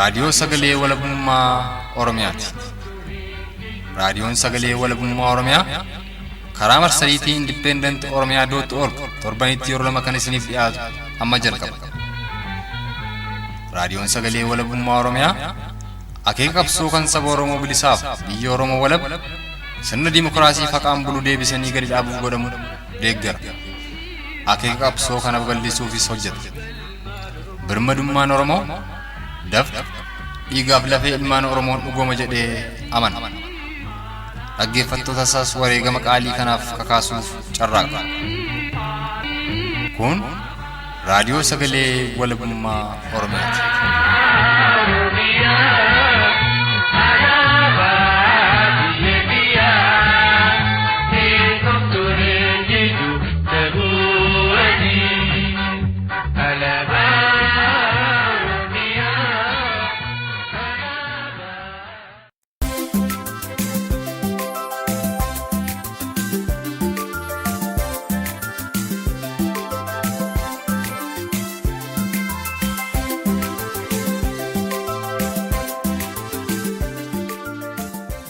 raadiyoo sagalee walabummaa Oromiyaati. Raadiyoon sagalee walabummaa Oromiyaa karaa marsariitii independent.oromia.org torbanitti yeroo lama kan isiniif dhiyaatu amma jalqaba. Raadiyoon sagalee walabummaa Oromiyaa akeeka qabsoo kan saba Oromoo bilisaaf biyya Oromoo walab sirna dimokiraasii faqaan bulu deebisanii gadi dhaabuuf godhamu deeggara. Akeeka qabsoo kana babal'isuufis hojjeta. Birmadummaan Oromoo dafqa dhiigaaf lafee ilmaan Oromoon dhugooma jedhee amana. Dhaggeeffattoota isaas wareegama qaalii kanaaf kakaasuuf carraaqa. Kun raadiyoo sagalee walabummaa Oromiyaati.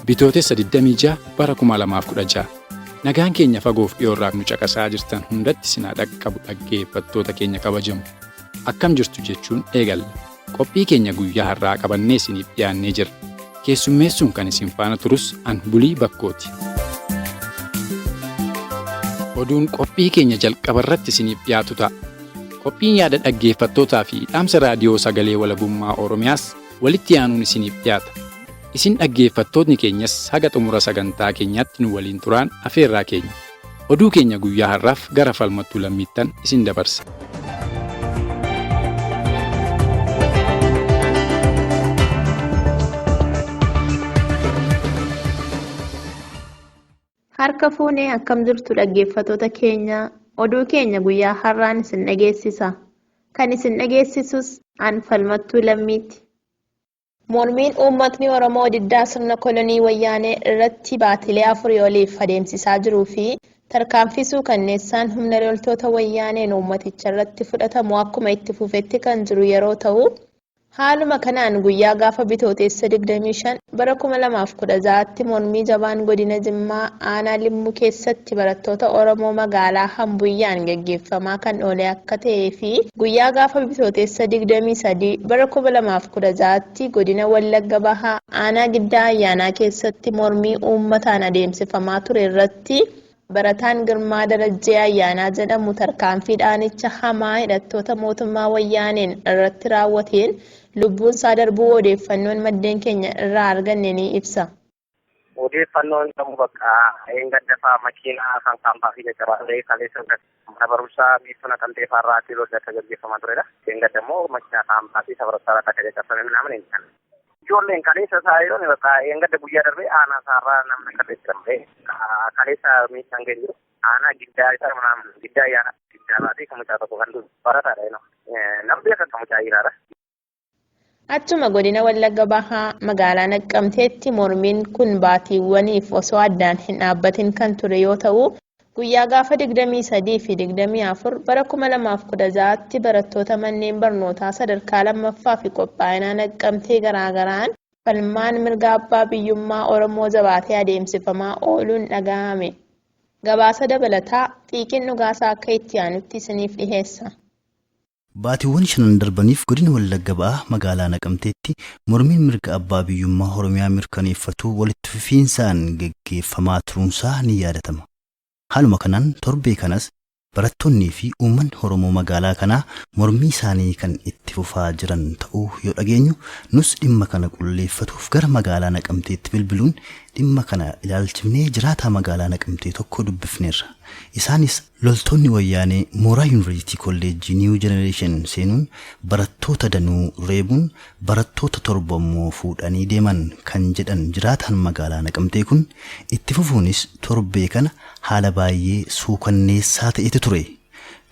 Bitootessa 26 bara 2016 nagaan keenya fagoof dhiyoorraa nu caqasaa jirtan hundatti sinaa dhaqqabu dhaggeeffattoota keenya kabajamu akkam jirtu jechuun eegalla. Qophii keenya guyyaa har'aa qabannee isiniif dhiyaannee jirra. Keessummeessuun kan isin faana turus an Bulii Bakkooti. Oduun qophii keenya jalqabarratti isiniif dhiyaatu ta'a. Qophiin yaada dhaggeeffattootaa fi dhaamsa raadiyoo sagalee walabummaa Oromiyaas walitti aanuun isiniif dhiyaata. Isin dhaggeeffattootni keenyas haga xumura sagantaa keenyaatti nu waliin turaan afeerraa keenya. Oduu keenya guyyaa har'aaf gara falmattuu lammiittan isin dabarsa. Harka fuunee akkam jirtu dhaggeeffattoota keenya. Oduu keenya guyyaa har'aan isin dhageessisa. Kan isin dhageessisus an falmattuu lammiiti. Mormiin uummatni Oromoo diddaa sirna kolonii wayyaanee irratti baatilee 4 oliif adeemsisaa jiruu fi tarkaanfisuu kanneessaan humna loltoota wayyaaneen uummaticha irratti fudhatamu akkuma itti fufetti kan jiru yeroo ta'u, haaluma kanaan guyyaa gaafa bitootessa 25 bara 2016tti mormii jabaan godina Jimmaa aanaa Limmuu keessatti barattoota Oromoo magaalaa Hambuyyaan gaggeeffamaa kan oole akka ta'ee fi guyyaa gaafa bitootessa 23 bara 2016tti godina Wallagga Bahaa aanaa Giddaa Ayyaanaa keessatti mormii uummataan adeemsifamaa ture irratti barataan Girmaa Darajjee Ayyaanaa jedhamu tarkaanfiidhaanicha hamaa hidhattoota mootummaa wayyaaneen irratti raawwateen lubbuun isaa darbuu odeeffannoon maddeen keenya irraa arganne ni ibsa. Odeeffannoon qabu bakka eeggaddafaa makiinaa kan kaampaasii jajjabaatee kaleessa mana barumsaa biiftuu kan ta'e farraatti loltoota gaggeeffamaa turedha. Eeggaddamoo makiinaa kaampaasii sabarsaa akka jajjabeeffame namni hin jiru. Ijoolleen kaleessa isaa yeroo bakka eeggadda guyyaa darbee aanaa isaarraa namni kaleessa darbee kaleessa miidhaan ga'e jiru. Aanaa giddaa isaa mana giddaa ayyaana giddaa baatee kan mucaa tokko kan barataadha. Namni akka kan mucaa jiraadha. Achuma godina Wallagga Bahaa magaalaa Naqqamteetti mormiin kun baatiiwwaniif osoo addaan hin dhaabbatin kan ture yoo ta'u, guyyaa gaafa 23 fi 24 bara 2016tti barattoota manneen barnootaa sadarkaa lammaffaa fi qophaa'inaa Naqqamtee garaagaraan falmaan mirga abbaa biyyummaa Oromoo jabaatee adeemsifamaa ooluun dhaga'ame. Gabaasa dabalataa xiiqiin dhugaasaa akka itti aanutti isiniif dhiheessa. Baatiiwwan 5 darbaniif godina Wallagga Bahaa magaalaa Naqamteetti mormiin mirga abbaa biyyummaa Oromiyaa mirkaneeffatu walitti fufiinsaan gaggeeffamaa turuunsaa ni yaadatama. Haaluma kanaan torbee kanas barattoonnii fi uummanni Oromoo magaalaa kanaa mormii isaanii kan itti fufaa jiran ta'uu yoo dhageenyu nus dhimma kana qulleeffatuuf gara magaalaa Naqamteetti bilbiluun dhimma kana ilaalchifnee jiraataa magaalaa Naqamtee tokko dubbifneerra. Isaanis loltoonni wayyaanee mooraa yuunivarsiitii kolleejjii New Generation seenuun barattoota danuu reebuun barattoota torba immoo fuudhanii deeman kan jedhan jiraataan magaalaa Naqamtee kun itti fufuunis torbee kana haala baay'ee suukanneessaa ta'etu ture.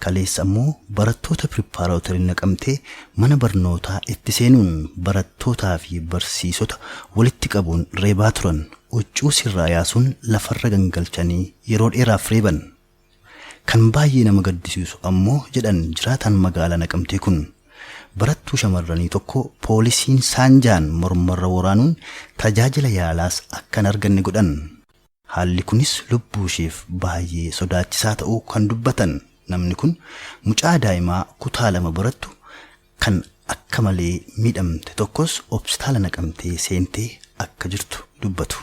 Kaleessa immoo barattoota pirippaaraatorii Naqamtee mana barnootaa itti seenuun barattootaa fi barsiisota walitti qabuun reebaa turan. Huccuu sirraa yaasuun lafarra gangalchanii yeroo dheeraaf reeban. Kan baay'ee nama gaddisiisu ammoo jedhan jiraataan magaalaa Naqamtee kun barattuu shamarranii tokko poolisiin saanjaan mormarra waraanuun tajaajila yaalaas akka hin arganne godhan. Haalli kunis lubbuu isheef baay'ee sodaachisaa ta'uu kan dubbatan namni kun mucaa daa'imaa kutaa 2 barattu kan akka malee miidhamte tokkos hospitaala naqamtee seentee akka jirtu dubbatu.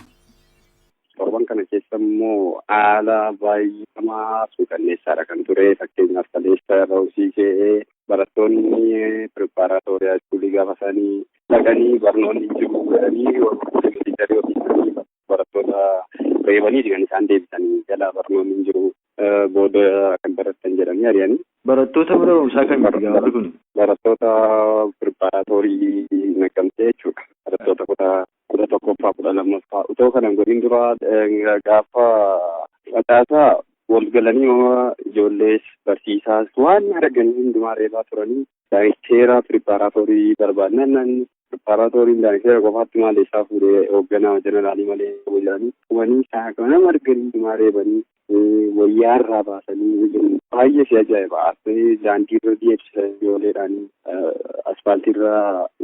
Torban kana keessa immoo haala baay'ee hamaa suukanneessaadha kan ture. Fakkeenyaaf kaleessa roosii ka'ee barattoonni pireparaatooriyaa iskuulii gaafa isaanii dhaqanii barnoonni jiru jedhanii barattoota reebanii kan isaan deebisanii jala barnoonni jiru booda kan baratan jedhanii ari'anii. Barattoota mana barumsaa kan gaafa kun barattoota pireparaatoorii naqamtee jechuudha. Barattoota kutaa 11ffaa 12ffaa utoo kanan godhin dura gaafa facaasaa wal galanii ijoollees barsiisaas waan arganii hundumaa reebaa turanii daayikteera pireparaatoorii barbaadnan pireparaatooriin daayikteera qofaatti malee isaa fuudhee hoogganaa jeneraalii malee jedhanii qubanii saakana arganii hundumaa reebanii wayyaa irraa baasanii baay'ee si ajaa'iba. Daandii irra deebisa ijoolleedhaan asfaaltii irra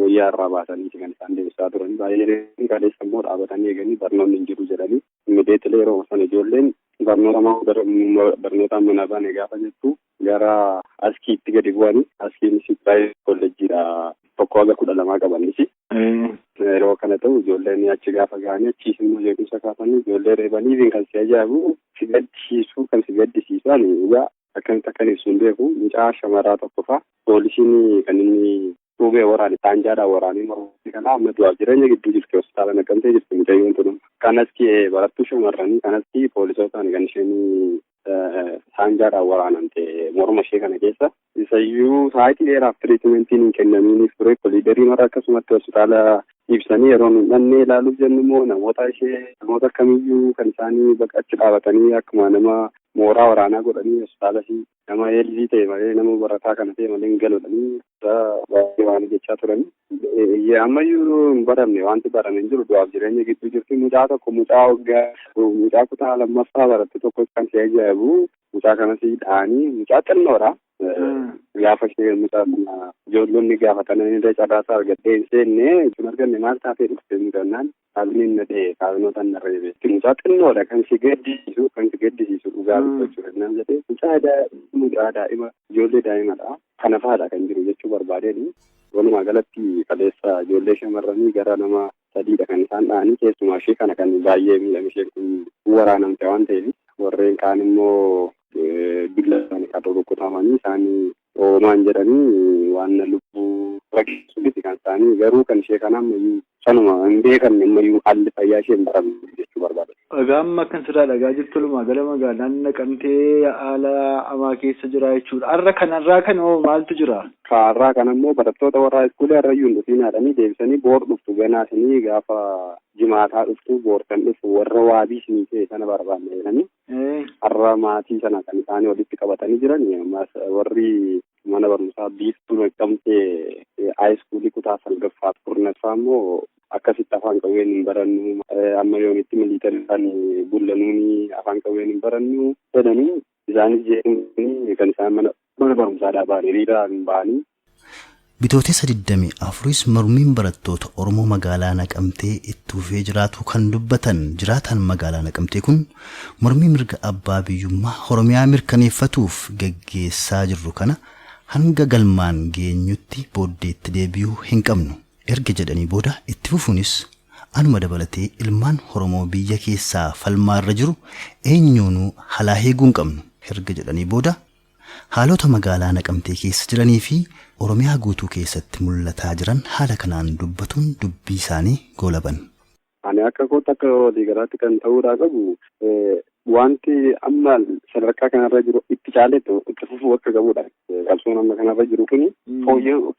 wayyaa irraa baasanii kan isaan deebisaa turanii baay'ee kaleessa immoo dhaabatanii eeganii barnoonni hin jiru jedhanii immideetilee yeroo sana ijoolleen barnoota mana baane gaafa jettu gara askiitti gadi bu'anii askiin baay'ee kolleejjiidha tokko haga 12 qabannis. Yeroo kana ta'u ijoolleen achi gaafa ga'anii achiis immoo jeequmsa kaafanii ijoollee reebanii kan si ajaa'ibu si gaddisiisan egaa akkamitti akkan ibsu hin beeku. Mucaa shamaraa tokkoffaa poolisiin kan inni Tuubee waraane saanjaadhaan waraanee mormatti kana amma du'aaf jireenya gidduu jirti hospitaala naqamtee jirti mucayyoon tun. Kanas barattuu shamarranii kanas poolisootaan kan isheen saanjaadhaan waraanamte morma ishee kana keessa. Isayyuu sa'aatii dheeraaf tiriitimentiin hin kennamiiniif ture koliidarii mara akkasumatti hospitaala ibsanii yeroo nu dhannee ilaaluuf jennu immoo namoota akkamiyyuu kan isaanii bakka achi dhaabatanii akkuma nama mooraa waraanaa godhanii hospitaalasi nama eelii ta'e malee nama barataa kana ta'e malee hin galudhanii baay'ee waan jechaa turanii. Ammayyuu hin baramne wanti barame hin jiru du'aaf jireenya gidduu jirti. Mucaa tokko mucaa kutaa 2ffaa barattu tokko kan si ajaa'ibu mucaa kanas dha'anii mucaa xinnoodha. Gaafa ishee mucaa sana ijoollonni gaafatanii irra carraasaa argattee hin seenne itti arganne maal taatee dhuftee mudannaan kaabiniin na dhee kaabinoota na reebe. Mucaa xinnoodha kan si gaddisiisu dhugaa dubbachuu danda'an jedhee mucaa daa'ima ijoollee daa'imadha. Kana fa'aadha kan jiru jechuu barbaadeen. Walumaa galatti kaleessa ijoollee shamarranii gara nama 3dha kan isaan dha'anii keessumaa ishee kana kan baay'ee miidhame isheen kun waraanamte waan ta'eef warreen kaan immoo billaan kan rukutamanii isaanii oomaan jedhanii waan lubbuu rakkisuuti kan isaanii garuu kan ishee kana ammayyuu sanuma hin beekamne ammayyuu haalli fayyaa ishee hin baramne jechuu barbaada. Egaa amma kan sirraa dhagaa jirtu lumaa gala magaalaan naqamtee haala hamaa keessa jira jechuudha. Har'a kanarraa kan maaltu jira? Kaarraa kan immoo barattoota warraa iskuulii harrayyuun dhufiin haadhanii deebisanii boor dhuftu ganaasanii gaafa jimaataa dhuftu boortan dhufu warra waabii sinii ta'e sana barbaanne jedhanii har'a maatii sana kan isaanii walitti qabatanii jiran warri mana barumsaa biiftuu naqamtee haayiskuulii kutaa 9ffaa 4ffaa immoo akkasitti afaan qawween hin barannu amma yoomitti miliitarisaan bullanuuni afaan qawween hin barannu jedhanii isaanis jeeqanii kan isaan mana barumsaadhaa ba'anii hiriiraan ba'anii. Bitootessa 24 mormiin barattoota Oromoo magaalaa Naqamtee itti fufee jiraatu kan dubbatan jiraataan magaalaa Naqamtee kun mormii mirga abbaa biyyummaa Oromiyaa mirkaneeffatuuf gaggeessaa jirru kana hanga galmaan geenyutti booddeetti deebi'uu hin qabnu. Erga jedhanii booda itti fufuunis anuma dabalatee ilmaan Oromoo biyya keessaa falmaarra jiru eenyuunuu halaa heeguu hin qabnu. Erga jedhanii booda haalota magaalaa Naqamtee keessa jiranii fi Oromiyaa guutuu keessatti mul'ataa jiran haala kanaan dubbatuun dubbii isaanii goolaban. Ani akka kootti akka waliigalaatti kan ta'uudhaa qabu wanti amma sadarkaa kanarra jiru itti caaleetu itti fufuu akka qabudha. Qabsoon amma kanarra jiru kuni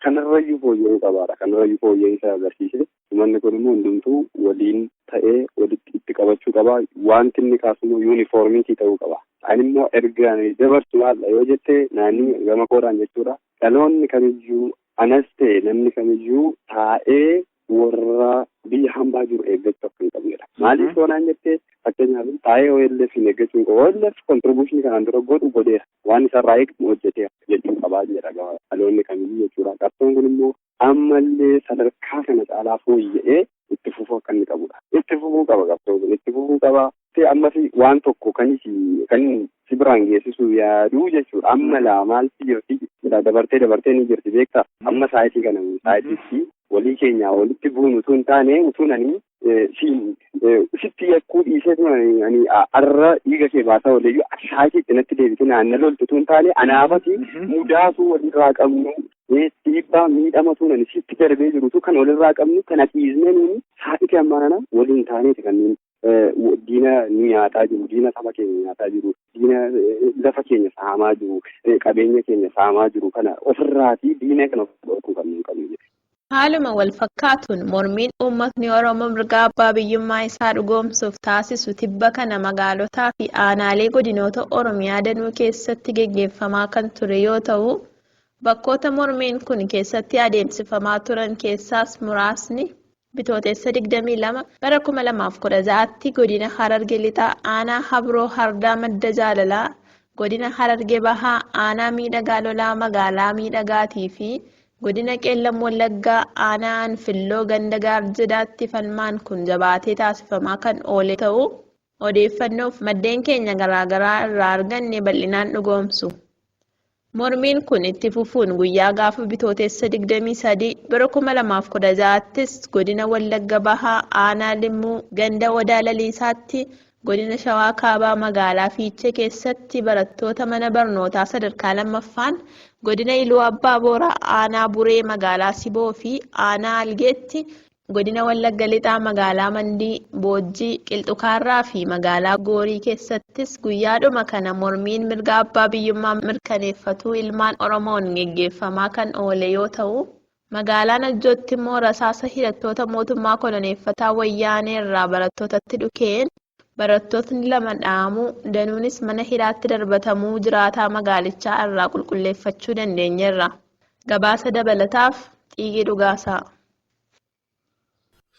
kanarrayyuu fooyya'uu qabaadha. Kanarrayyuu fooyya'insa agarsiise. Uummanni kun immoo hundumtuu waliin ta'ee walitti itti qabachuu qaba. Wanti inni kaasumoo yuunifoormiitii ta'uu qaba. Ani immoo erga dabarsu maalla yoo jette naannii gama koodhaan jechuudha. Dhaloonni kamiyyuu anas ta'e namni kamiyyuu taa'ee warra biyya hambaa jiru eeggachuu akka hin qabnedha. Maaliif yoonaan jettee fakkeenyaaf taa'ee OLF hin eeggachuun OLF kontribuushinii kanaan dura godheera waan isarraa eegnu hojjeteera jechuun qabaa jedha dhaloonni kamiyyuu jechuudha. Qabsoon kun immoo ammallee sadarkaa kana caalaa fooyya'ee itti fufuu akka inni qabudha. Itti fufuu qaba qabsoon kun itti fufuu qaba. Ammas waan tokko kan si biraan geessisuu yaaduu jechuudha. Amma maalti jirti dabartee ni jirti beektaa. Amma saayitii kana saayitiitti walii keenyaa walitti buunu utuu hin taane utuu nanii sitti yakkuu dhiisee arra dhiiga kee baasaa waliyyuu saayitiitti natti deebite naanna loltu utuu hin taane anaafati mudaasuu walirraa qabnu dhiibbaa miidhamatu nani sitti darbee jirutu kan walirraa qabnu kan atiizmee nuuni saayitii ammaana waliin taaneeti kanneen diina ni nyaataa jiru, diina saba keenya nyaataa jiru, diina lafa keenya saamaa jiru, qabeenya keenya saamaa jiru kana ofirraati diina kana dhorkuu qabnu qabnu. Haaluma wal fakkaatuun mormiin uummatni Oromoo mirga abbaa biyyummaa isaa dhugoomsuuf taasisu tibba kana magaalotaa fi aanaalee godinoota Oromiyaa danuu keessatti geggeeffamaa kan ture yoo ta'u, bakkoota mormiin kun keessatti adeemsifamaa turan keessaas muraasni Bitootessa 22 bara 2016tti godina Hararge Lixaa aanaa Habroo Hardaa Madda Jaalalaa, godina Hararge Bahaa aanaa Miidhagaa Lolaa magaalaa Miidhagaatii fi godina Qeellam Wallaggaa aanaa Anfilloo ganda Gaarjidaatti falmaan kun jabaatee taasifamaa kan oole ta'uu odeeffannoof maddeen keenya garaagaraa irraa arganne bal'inaan dhugoomsu. Mormiin kun itti fufuun guyyaa gaafa Bitootessa 23 bara 2016ttis godina Wallagga Bahaa aanaa Limmuu ganda Odaa Laliisaatti godina Shawaa Kaabaa magaalaa Fiichee keessatti barattoota mana barnootaa sadarkaa lammaffaan godina Iluu Abbaa Booraa aanaa Buree magaalaa Siboo fi aanaa Algeetti godina Wallagga Lixaa magaalaa Mandii Boojjii Qilxukaarraa fi magaalaa Goorii keessattis guyyaadhuma kana mormiin mirga abbaa biyyummaa mirkaneeffatuu ilmaan Oromoon geggeeffamaa kan oole yoo ta'u, magaalaa Najjootti immoo rasaasa hidhattoota mootummaa koloneeffataa wayyaanee irraa barattootatti dhukeen barattootni lama dhahamuu danuunis mana hidhaatti darbatamuu jiraataa magaalichaa irraa qulqulleeffachuu dandeenyeerra. Gabaasa dabalataaf Xiiqii Dhugaasaa.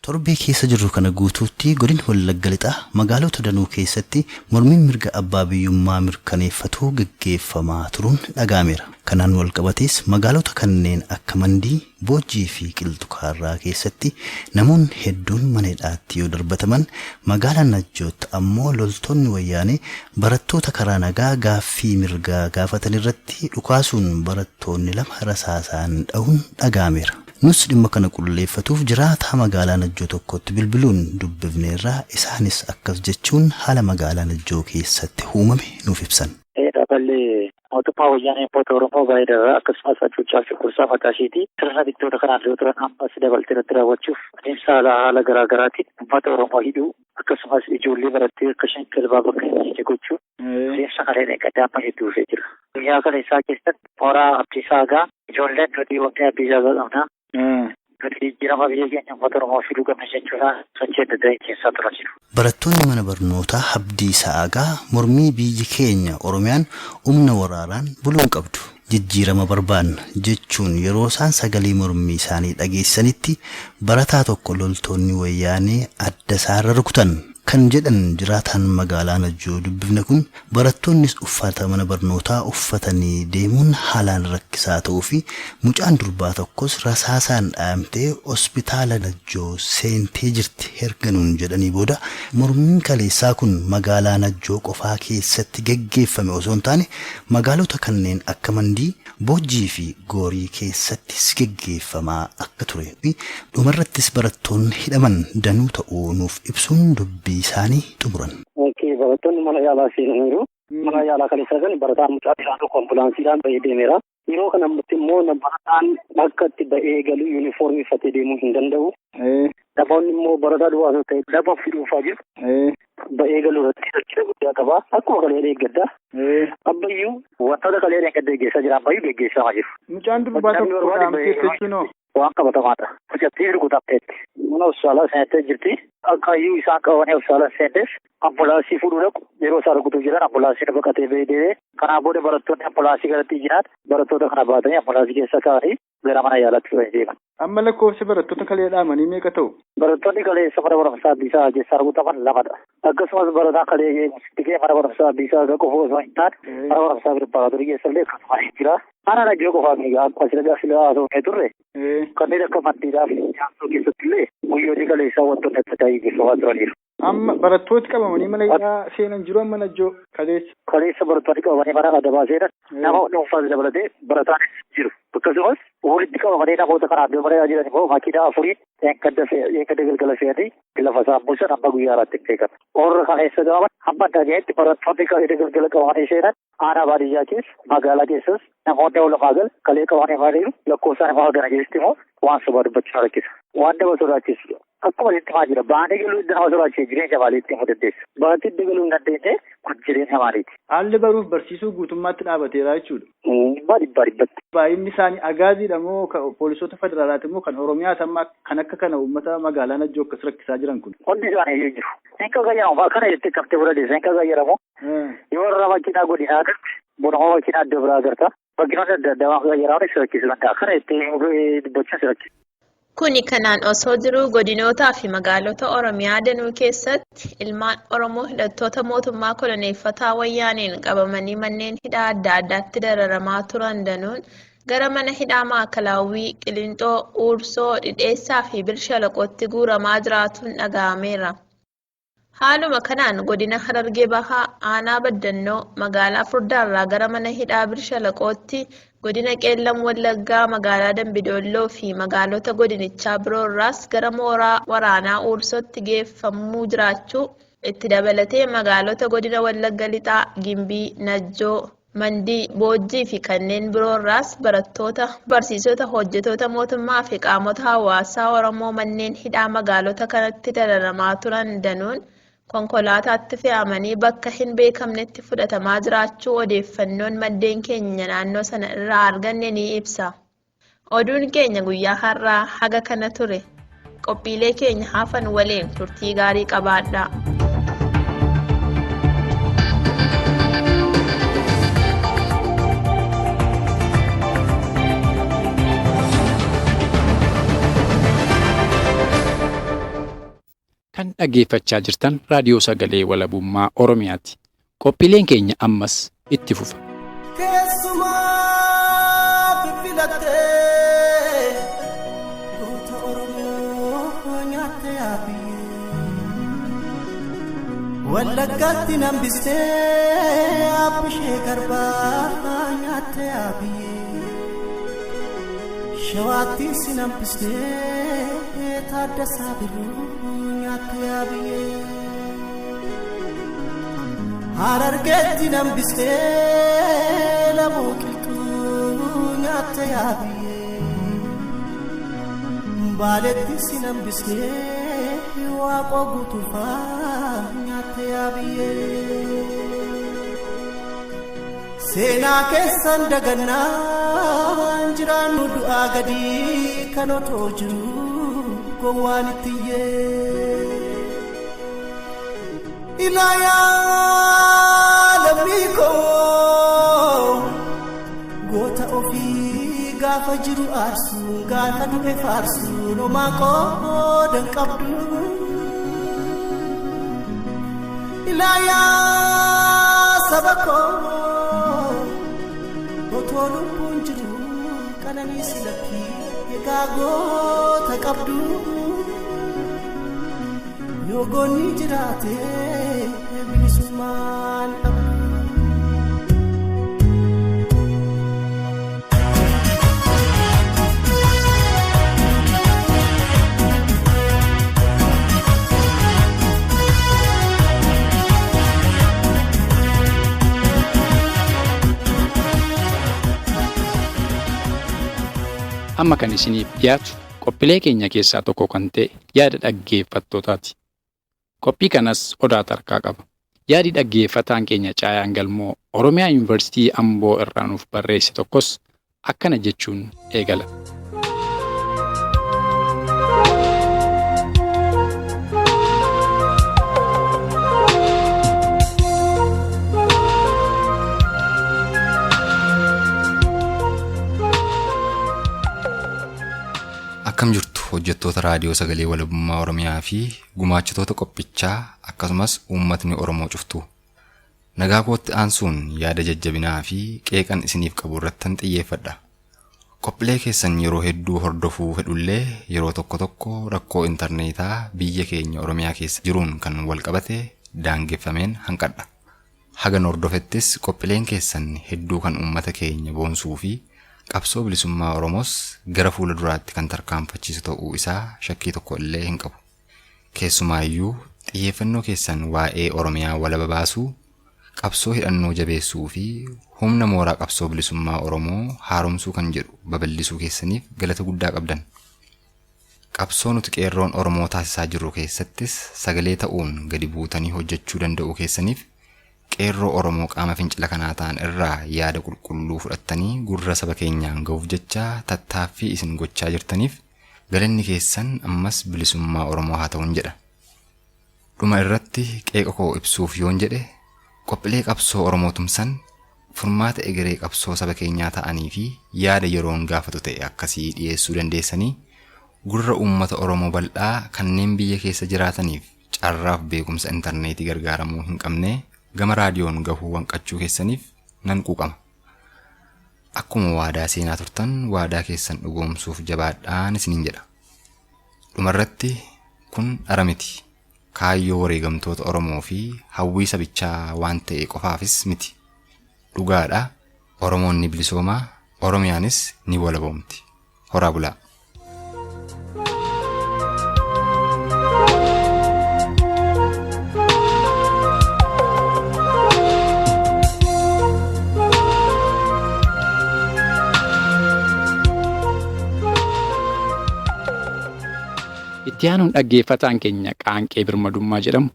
Torbee keessa jirru kana guutuutti godina Wallagga Lixaa magaalota danuu keessatti mormiin mirga abbaa biyyummaa mirkaneeffatuu geggeeffamaa turuun dhagaameera. Kanaan wal qabatees magaalota kanneen akka Mandii, Boojjii fi Qilxukaarraa keessatti namoonni hedduun mana hidhaatti yoo darbataman, magaalaa Najjootti ammoo loltoonni wayyaanee barattoota karaa nagaa gaaffii mirgaa gaafatan irratti dhukaasuun barattoonni lama rasaasaan dhahuun dhagaameera. Nus dhimma kana qulqulleeffatuuf jiraataa magaalaa Najjoo tokkotti bilbiluun dubbifneerraa isaanis akkas jechuun haala magaalaa Najjoo keessatti uumame nuuf ibsan. Dhaabbilee mootummaa wayyaanee Poota Oromoo baay'eedha akkasumas ajjechaa fi kursaa mataa isheetii sirna bittoota kanaan dura turan ammas dabaltee irratti raawwachuuf adeemsa haala garaa garaatiin uummata Oromoo hidhuu akkasumas ijoollee barattee akka isheen galbaa bakka hin gochuun adeemsa kanneen eeggataa hedduu dhufee jira. Guyyaa kana isaa keessatti mooraa Abdiisaa Agaa ijoolleen nuti waqtii Abdiisaa Agaa qabna. Jijjiirama biyya keenya uummata Oromoo fiduu qabna jechuudhaan sochii adda addaa keessaa turan jiru. Barattoonni mana barnootaa Abdiisaa Agaa mormii biyyi keenya Oromiyaan humna waraanaan buluu qabdu jijjiirama barbaanna jechuun yeroo isaan sagalee mormii isaanii dhageessanitti barataa tokko loltoonni wayyaanee adda isaarra rukutan. Kan jedhan jiraataan magaalaa Najjoo dubbifne kun barattoonnis uffata mana barnootaa uffatanii deemuun haalaan rakkisaa ta'uu fi mucaan durbaa tokkos rasaasaan dhaamtee hospitaala Najjoo seentee jirti erganuun jedhanii booda mormiin kaleessaa kun magaalaa Najjoo qofaa keessatti geggeeffame osoo hin taane magaalota kanneen akka Mandii, Boojjii fi Goorii keessattis geggeeffamaa akka turee fi dhumarrattis barattoonni hidhaman danuu ta'uu nuuf ibsuun dubbii isaanii xumuran. Barattoonni mana yaalaa seenaniiru. Mana yaalaa kan isaa barataan mucaa bishaan tokko ambulaansiidhaan ba'ee deemeera. Yeroo kana immoo barataan bakka itti ba'ee galu yuunifoormii uffatee deemuu hin danda'u. Namoonni immoo barataa du'aa ta'e daba fiduufaa jiru. Ba'ee galuu irratti sochii guddaa qaba. Akkuma kalee eeggadda. Abbayyuu wantoota kalee eeggadda geggeessaa jira. Abbayyuu geggeessamaa jiru. Mucaan durbaa tokko dhaamtee jechuun waan qabatamaadha. Hojjattii rukutamteetti. mana hospitaalaa seenattee jirti. Akkaayyuu isaan qabanii hospitaala seentes ambulaansii fuudhuu dhaqu yeroo isaan rukutuu jiran ambulaansiin baqatee bahee kanaan booda barattoonni ambulaansii galatti jiran barattoota kana baatanii ambulaansii keessa kaa'anii gara mana yaalaatti fudhatanii deeman. Amma lakkoofsi barattoota kalee dhaamanii meeqa ta'u? Barattoonni kaleessa mana barumsaa Abdiisaa keessaa rukutaman lamadha. Akkasumas barataan kalee mustikee mana barumsaa Abdiisaa akka qofa osoo hin taane mana barumsaa Birbaatorii keessa illee akkasuma jira. Ana dhagee qofaa miigaa akkuma sila gaafilaa haasofnee turre kanneen akka maddiidhaa fi nyaansoo keessatti illee guyyoonni kaleessaa wantoonni adda addaa gaggeeffamaa turaniiru. Amma barattooti qabamanii mana hidhaa seenan jiru amma najjoo kaleessa. Kaleessa barattoonni qabamanii mana adabaa seenan nama dhuunfaas dabalatee barataanis jiru. Akkasumas walitti qabamanii namoota kanaan deemaa jiran immoo makiinaa afuriin eeggadda galgala fe'anii lafa isaan bulchan amma guyyaa irratti hin beekan. Warra kaleessa qabaman hamma dhagayetti barattoonni eeggadda galgala qabamanii seenan aanaa baadiyyaa keessa magaalaa keessas namoonni walumaa gala kalee qabamanii maaliiru lakkoofsaan immoo hagana keessatti immoo waan sobaa dubbachuu rakkisa. Waan nama sodaachisu akkuma itti maa jira baanee galuu itti nama sodaachise jireenya maaliitti himuu dandeessa. Baatee itti galuu hin dandeenye kun jireenya maaliiti. Haalli baruuf barsiisuu guutummaatti dhaabateera jechuudha. Dhibbatti. Baay'inni isaanii agaaziidha moo poolisoota federaalaati moo kan Oromiyaati amma kan akka kana uummata magaalaa Najjoo akkas rakkisaa jiran kun. Hundi isaanii iyyuu jiru. Seenka gayyaramu kana jettee qabtee bira deessa seenka gayyaramu yoo irra makiinaa godinaa agarti bonama makiinaa adda biraa agarta makiinota adda addaa gayyaramu isa rakkisuu danda'a kana jettee dubbachaa isa rakkisa. Kuni kanaan osoo jiruu godinootaa fi magaalota Oromiyaa danuu keessatti ilmaan Oromoo hidhattoota mootummaa koloneeffataa wayyaaniin qabamanii manneen hidhaa adda addaatti dararamaa turan danuun gara mana hidhaa Maakalaawwii, Qiliinxoo, Uursoo, Dhidheessaa fi Birshalaqootti guuramaa jiraatuun dhaga'ameera. Haaluma kanaan godina Harargee Bahaa, Aanaa Baddannoo, magaalaa Furdaarraa gara mana hidhaa Birshalaqootti, godina Qeellam Wallaggaa, magaalaa Dambidolloo fi magaalota godinichaa biroorraas gara mooraa waraanaa Uursootti geeffamuu jiraachuu itti dabalatee magaalota godina Wallagga Lixaa, Gimbii, Najjoo, Mandii, Boojjii fi kanneen biroorraas barattoota, barsiisota, hojjetoota mootummaa fi qaamota hawaasaa Oromoo manneen hidhaa magaalota kanatti dararamaa turan danuun konkolaataatti fe'amanii bakka hin beekamnetti fudhatamaa jiraachuu odeeffannoon maddeen keenya naannoo sana irraa arganne ni ibsa. Oduun keenya guyyaa har'aa haga kana ture. Qophiilee keenya hafan waliin turtii gaarii qabaadhaa. Kan dhaggeeffachaa jirtan raadiyoo sagalee walabummaa Oromiyaati. Qophiileen keenya ammas itti fufa. Keessumaa filattee goota Oromoo nyaattee yaabiyyee Wallaggaatti nambistee abbishee garbaa nyaattee yaabiyyee Shawaatti si nambistee Taaddasaa Birruu nyaattee yaabiyyee Harargeetti nambistee Lamoo Qilxuu nyaattee yaabiyyee Baaleetti si nambistee Waaqoo Guutuufaa nyaattee yaabiyyee Seenaa keessan dagannaan jiraannu du'aa gadii kan otoo jiru gowwaan ittiyyee Ilaayaa lammii koo goota ofii gaafa jiru aarsu gaafa du'e faarsu nomaa qoodan qabdu Ilaayaa saba koo otoo lubbuun jiru qananiisi lakkii egaa goota qabdu yoo goonni jiraate bilisummaan qabdu. Amma kan isiniif dhiyaatu qophiilee keenya keessaa tokko kan ta'e yaada dhaggeeffattootaati. Qophii kanas odaa tarkaa qaba. Yaadi dhaggeeffataan keenya Caayaan Galmoo Oromiyaa Yuunivarsiitii Amboo irraa nuuf barreesse tokkos akkana jechuun eegala. hojjettoota raadiyoo sagalee walabummaa Oromiyaa fi gumaachitoota qophichaa akkasumas uummatni Oromoo cuftu. Nagaa kootti aansuun yaada jajjabinaa fi qeeqan isiniif qabu irratti xiyyeeffadha. Qophiilee keessan yeroo hedduu hordofuu fedhullee yeroo tokko rakkoo intarneetaa biyya keenya Oromiyaa keessa jiruun kan wal qabate daangeffameen hanqadha. Hagan hordofettis qophiileen keessan hedduu kan uummata keenya boonsuu fi qabsoo bilisummaa Oromoos gara fuula duraatti kan tarkaanfachiisu ta'uu isaa shakkii tokko illee hin qabu. Keessumaayyuu xiyyeeffannoo keessan waa'ee Oromiyaa walaba baasuu, qabsoo hidhannoo jabeessuu fi humna mooraa qabsoo bilisummaa Oromoo haaromsuu kan jedhu babal'isuu keessaniif galata guddaa qabdan. Qabsoo nuti qeerroon Oromoo taasisaa jirru keessattis sagalee ta'uun gadi buutanii hojjechuu danda'uu keessaniif qeerroo Oromoo qaama fincila kanaa ta'an irraa yaada qulqulluu fudhattanii gurra saba keenyaan ga'uuf jecha tattaaffii isin gochaa jirtaniif galanni keessan ammas bilisummaa Oromoo haa ta'uun jedha. Dhuma irratti qeeqa koo ibsuuf yoon jedhe qophiilee qabsoo Oromoo tumsan furmaata egeree qabsoo saba keenyaa ta'anii fi yaada yeroon gaafatu ta'e akkasii dhiyeessuu dandeessanii gurra uummata Oromoo bal'aa kanneen biyya keessa jiraataniif carraaf beekumsa intarneetii gargaaramuu hin qabne gama raadiyoon gahuu wanqachuu keessaniif nan quuqama. Akkuma waadaa seenaa turtan waadaa keessan dhugoomsuuf jabaadhaan isiniin jedha. Dhumarratti kun dhara miti. Kaayyoo wareegamtoota Oromoo fi hawwii sabichaa waan ta'e qofaafis miti. Dhugaadha. Oromoon ni bilisoomaa, Oromiyaanis ni walaboomti. Horaa bulaa. Itti aanuun dhaggeeffataan keenya Qaanqee Birmadummaa jedhamu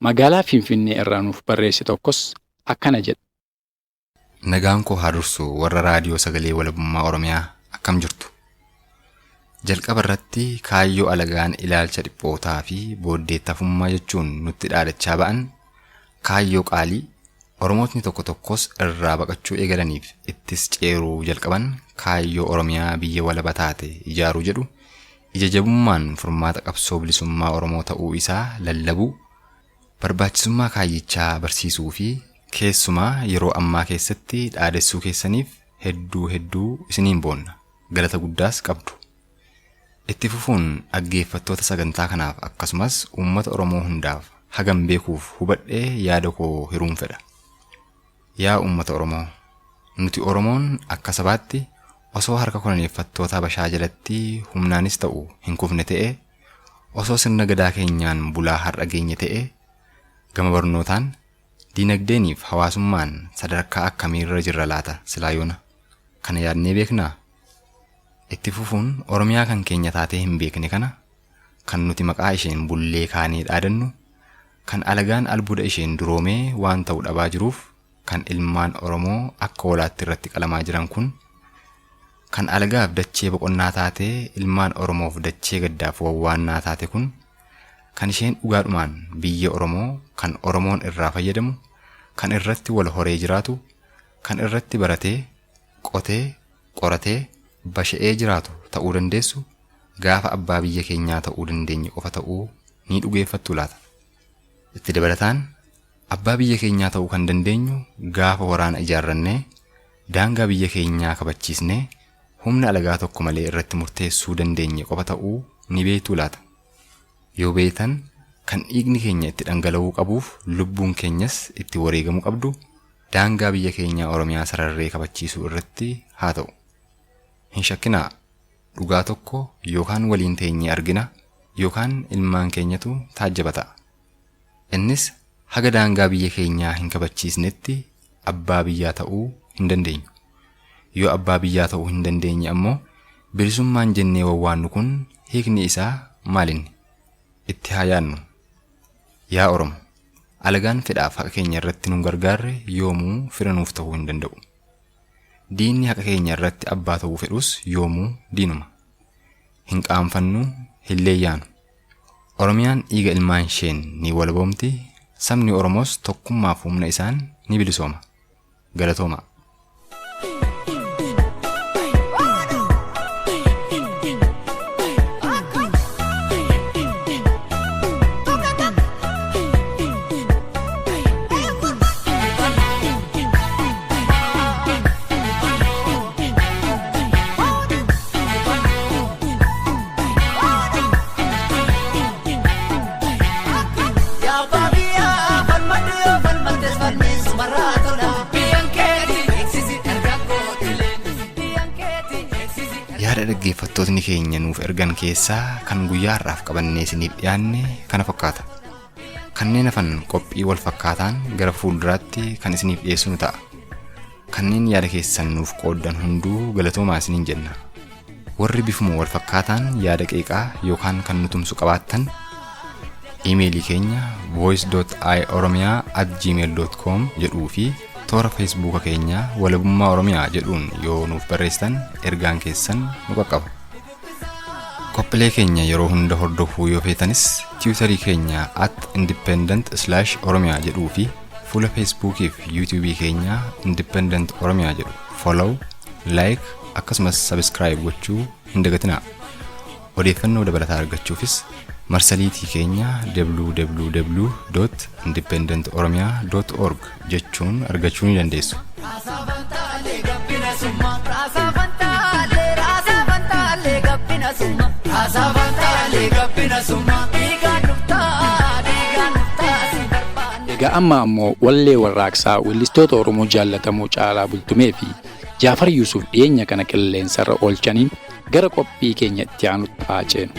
magaalaa Finfinnee irraa nuuf barreesse tokkos akkana jedha. Nagaan koo haa dursu warra raadiyoo sagalee walabummaa Oromiyaa akkam jirtu. Jalqaba irratti kaayyoo alagaan ilaalcha dhiphootaa fi booddeettafummaa jechuun nutti dhaadachaa ba'an kaayyoo qaalii Oromootni tokkos irraa baqachuu eegalaniif ittis ceeruu jalqaban kaayyoo Oromiyaa biyya walaba taate ijaaruu jedhu ija jabummaan furmaata qabsoo bilisummaa Oromoo ta'uu isaa lallabuu, barbaachisummaa kaayyichaa barsiisuu fi keessumaa yeroo ammaa keessatti dhaadessuu keessaniif hedduu isiniin boonna. Galata guddaas qabdu. Itti fufuun dhaggeeffattoota sagantaa kanaaf akkasumas uummata Oromoo hundaaf hagam beekuuf hubadhee yaada koo hiruun fedha. Yaa uummata Oromoo, nuti Oromoon akka sabaatti osoo harka koloneeffattoota Habashaa jalatti humnaanis ta'u hin kufne ta'e, osoo sirna gadaa keenyaan bulaa har'a geenye ta'e, gama barnootaan, diinagdeeniif hawaasummaan sadarkaa akkamiirra jirra laata silaayoona. Kana yaadnee beeknaa? Itti fufuun Oromiyaa kan keenya taatee hin beekne kana, kan nuti maqaa isheen bullee kaanee dhaadannu, kan alagaan albuuda isheen duroomee waan ta'u dhabaa jiruuf, kan ilmaan Oromoo akka walaatti irratti qalamaa jiran kun, kan alagaaf dachee boqonnaa taatee ilmaan Oromoof dachee gaddaaf wawwaannaa taate kun, kan isheen dhugaadhumaan biyya Oromoo kan Oromoon irraa fayyadamu, kan irratti wal horee jiraatu, kan irratti baratee, qotee, qoratee, basha'ee jiraatu ta'uu dandeessu, gaafa abbaa biyya keenyaa ta'uu dandeenye qofa ta'uu ni dhugeeffattu laata. Itti dabalataan abbaa biyya keenyaa ta'uu kan dandeenyu gaafa waraana ijaarrannee, daangaa biyya keenyaa kabachiisnee, humna alagaa tokko malee irratti murteessuu dandeenye qofa ta'uu ni beektu laata. Yoo beektan kan dhiigni keenya itti dhangala'uu qabuuf lubbuun keenyas itti wareegamuu qabdu daangaa biyya keenyaa Oromiyaa sararree kabachiisuu irratti haa ta'u. Hin shakkinaa, dhugaa tokko yookaan waliin teenyee argina yookaan ilmaan keenyatu taajjaba ta'a. Innis haga daangaa biyya keenyaa hin kabachiisnetti abbaa biyyaa ta'uu hin dandeenyu. Yoo abbaa biyyaa ta'uu hin dandeenye ammoo bilisummaan jennee wawwaannu kun hiikni isaa maalinni? Itti haa yaadnu. Yaa Oromo, alagaan fedhaaf haqa keenya irratti nu gargaarre yoomuu fira nuuf ta'uu hin danda'u. Diinni haqa keenya irratti abbaa ta'uu fedhus yoomuu diinuma. Hin qaanfannu, hin leeyyaanu. Oromiyaan dhiiga ilmaan isheen ni walaboomti, sabni Oromoos tokkummaaf humna isaan ni bilisooma. Galatooma. dhaggeeffattootni keenya nuuf ergan keessaa kan guyyaa har'aaf qabannee isiniif dhiyaanne kana fakkaata. Kanneen hafan qophii wal fakkaataan gara fuulduraatti kan isiniif dhiyeessinu ta'a. Kanneen yaada keessan nuuf qooddan hunduu galatoomaa isiniin jenna. Warri bifuma wal fakkaataan yaada qeeqaa yookaan kan nu tumsu qabaattan iimeelii keenya voice.ioromia@gmail.com jedhuu fi toora feesbuuka keenya walabummaa oromiyaa jedhuun yoo nuuf barreessitan ergaan keessan nu qaqqaba. Qophiilee keenya yeroo hunda hordofuu yoo feetanis tiwutarii keenya @independent/oromiyaa jedhuu fi fuula feesbuukii fi yuutuubii keenya independent oromiyaa jedhu follow, like akkasumas subscribe gochuu hin dagatinaa. Odeeffannoo dabalataa argachuufis marsariitii keenya www.independentoromia.org jechuun argachuu ni dandeessu. Egaa amma ammoo wallee warraaqsaa weellistoota Oromoo jaallatamoo Caalaa Bultumee fi Jaafar Yuusuf dhiyeenya kana qilleensarra oolchaniin gara qophii keenya itti aanutti haaceenu.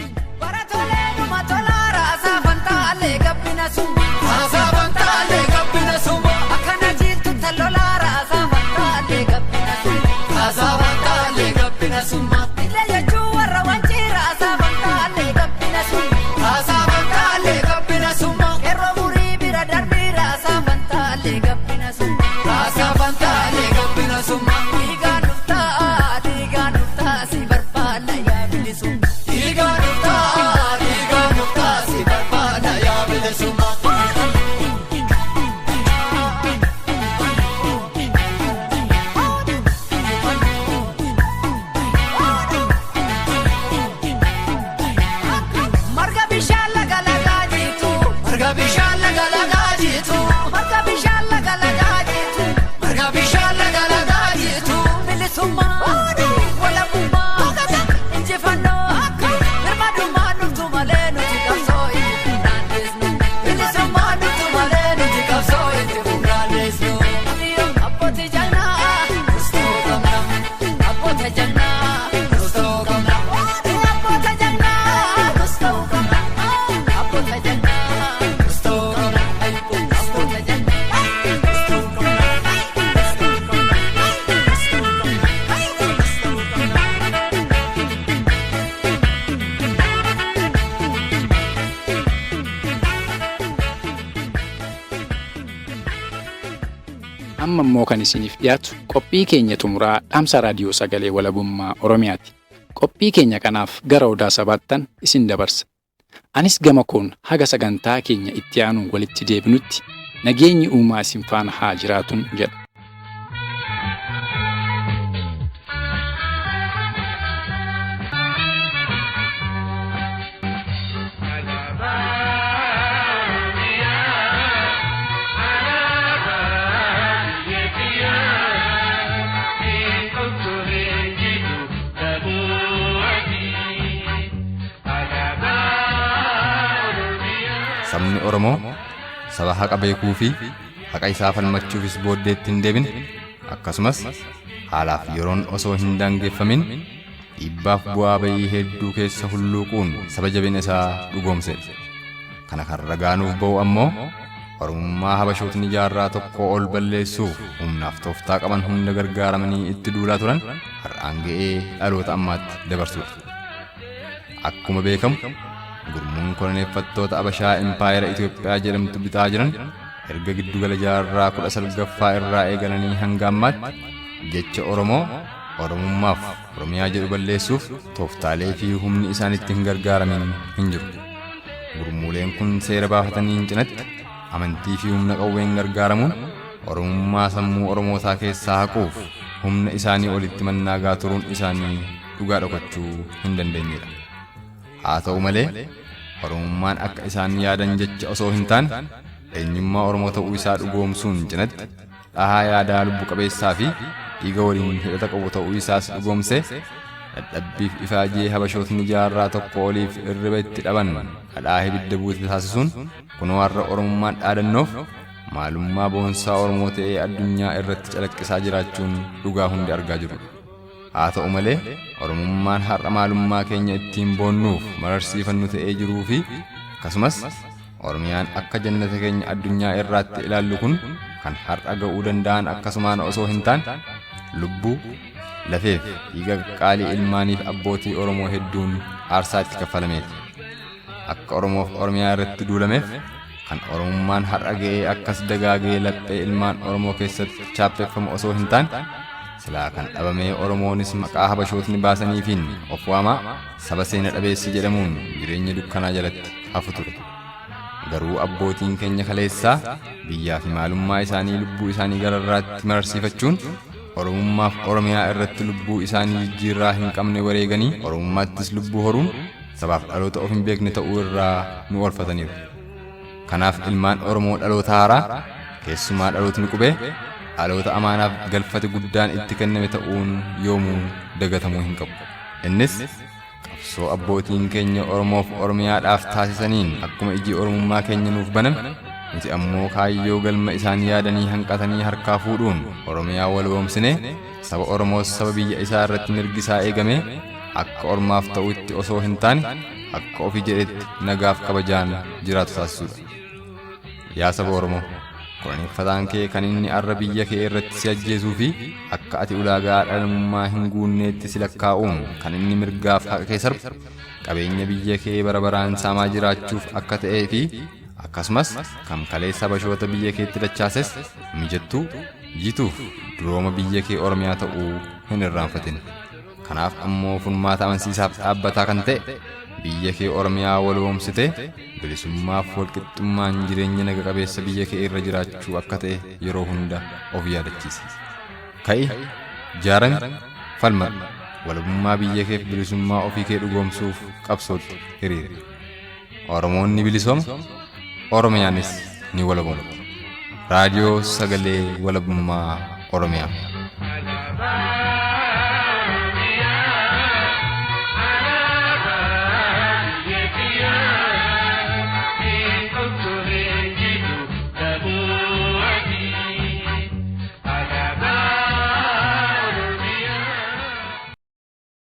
Amma immoo kan isiniif dhiyaatu qophii keenya xumuraa dhaamsa raadiyoo sagalee walabummaa Oromiyaati. Qophii keenya kanaaf gara odaa sabaattan isin dabarsa. Anis gama koon haga sagantaa keenya itti aanuun walitti deebinutti nageenyi uumaa isin faana haa jiraatun jedha. Sabni Oromoo saba haqa beekuu fi haqa isaa falmachuufis booddeetti hin deebin, akkasumas haalaaf yeroon osoo hin daangeffamin dhiibbaaf bu'aa bayii hedduu keessa hulluuquun saba jabina isaa dhugoomse. Kana kan ragaanuuf ba'u ammoo Oromummaa habashootni jaarraa tokko ol balleessuuf humnaaf tooftaa qaban hunda gargaaramanii itti duulaa turan har'aan ga'ee dhaloota ammaatti dabarsuudha. Akkuma beekamu gurmuun koloneeffattoota Habashaa Impaayera Itoophiyaa jedhamtu bitaa jiran erga giddugala jaarraa 19ffaa irraa eegalanii hanga ammaatti jecha Oromoo, Oromummaaf Oromiyaa jedhu balleessuuf tooftaalee fi humni isaanitti hin gargaaramin hin jiru. Gurmuuleen kun seera baafataniin cinatti amantii fi humna qawween gargaaramuun Oromummaa sammuu Oromootaa keessaa haquuf humna isaanii olitti mannaagaa turuun isaanii dhugaa dhokachuu hin dandeenyedha. Haa ta'u malee Oromummaan akka isaan yaadan jecha osoo hin taane eenyummaa Oromoo ta'uu isaa dhugoomsuun cinatti dhahaa yaadaa lubbu qabeessaa fi dhiiga waliin hidhata qabu ta'uu isaas dhugoomsee dadhabbiif ifaajee habashootni jaarraa tokko oliif irriba itti dhaban dhadhaa ibidda buute taasisuun kunoo har'a Oromummaan dhaadannoof maalummaa boonsaa Oromoo ta'ee addunyaa irratti calaqqisaa jiraachuun dhugaa hundi argaa jiru. haa ta'u malee oromummaan har'a maalummaa keenya ittiin boonnuuf mararsiifannu ta'ee jiruu fi akkasumas oromiyaan akka jannata keenya addunyaa irraatti ilaallu kun kan har'a ga'uu danda'an akkasumaan osoo hin taane lubbuu lafeef dhiiga qaalii ilmaaniif abbootii Oromoo hedduun aarsaa itti kaffalameeti. Akka Oromoof Oromiyaa irratti duulameef kan oromummaan har'a ga'ee akkas dagaagee laphee ilmaan Oromoo keessatti chaappeffamu osoo hin taane silaa kan dhabamee Oromoonis maqaa habashootni baasaniifiin of waamaa saba seena dhabeessi jedhamuun jireenya dukkanaa jalatti hafu ture. Garuu abbootiin keenya kaleessaa biyyaa fi maalummaa isaanii lubbuu isaanii gararraatti mararsiifachuun oromummaaf Oromiyaa irratti lubbuu isaanii jijjiirraa hin qabne wareeganii oromummaattis lubbuu horuun sabaaf dhaloota of hin beekne ta'uu irraa nu oolfataniiru. Kanaaf ilmaan Oromoo dhaloota haaraa keessumaa dhalootni qubee dhaloota amaanaaf galfate guddaan itti kenname ta'uun yoomuu dagatamuu hin qabu. Innis qabsoo abbootiin keenya Oromoof Oromiyaadhaaf taasisaniin akkuma iji oromummaa keenya nuuf baname nuti ammoo kaayyoo galma isaanii yaadanii hanqatanii harkaa fuudhuun Oromiyaa waloomsine saba Oromoos saba biyya isaa irratti mirgi isaa eegamee akka ormaaf ta'utti osoo hin taane akka ofii jedhetti nagaaf kabajaan jiraatu taasisuudha. Yaa saba Oromoo, koloneeffataan kee kan inni arra biyya kee irratti si ajjeesuu fi akka ati ulaagaa dhalummaa hin guunneetti si lakkaa'uun kan inni mirgaaf haqa kee sarbu qabeenya biyya kee bara baraan saamaa jiraachuuf akka ta'ee fi akkasumas kan kaleessa habashoota biyya keetti dachaases mijattuu jituuf durooma biyya kee Oromiyaa ta'uu hin irraanfatin. Kanaaf ammoo furmaata amansiisaaf dhaabbataa kan ta'e biyya kee Oromiyaa waloomsitee bilisummaaf walqixxummaan jireenya naga qabeessa biyya kee irra jiraachuu akka ta'e yeroo hunda of yaadachiisi. Ka'i, jaarami, falmadhu, walabummaa biyya keef bilisummaa ofii kee dhugoomsuuf qabsootti hiriiri. Oromoon ni bilisooma, Oromiyaanis ni walabooma. Raadiyoo Sagalee Walabummaa Oromiyaa.